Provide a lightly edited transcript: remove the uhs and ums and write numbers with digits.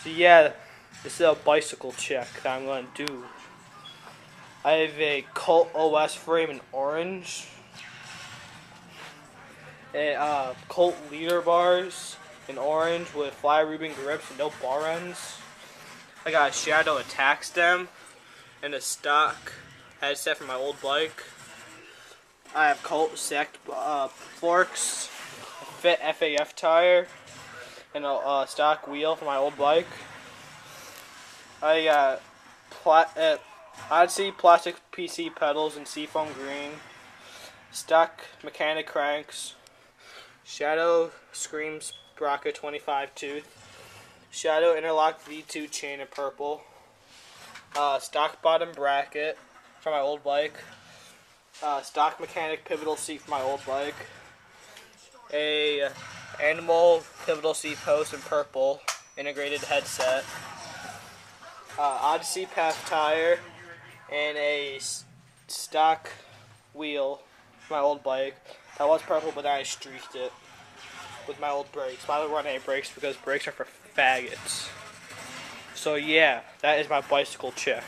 So yeah, this is a bicycle check that I'm going to do. I have a Colt OS frame in orange, a Colt leader bars in orange with fly Rubin grips and no bar ends. I got a Shadow attack stem and a stock headset from my old bike. I have Colt sack forks, a fit FAF tire, and a stock wheel for my old bike. I got Odyssey plastic PC pedals in seafoam green, stock mechanic cranks, Shadow Scream Sprocket 25 tooth, Shadow interlock V2 chain in purple, stock bottom bracket for my old bike, stock mechanic pivotal seat for my old bike, a animal pivotal seat post in purple, integrated headset, Odyssey Path tire, and a stock wheel for my old bike. That was purple, but then I streaked it with my old brakes. But I don't run any brakes because brakes are for faggots. So yeah, that is my bicycle check.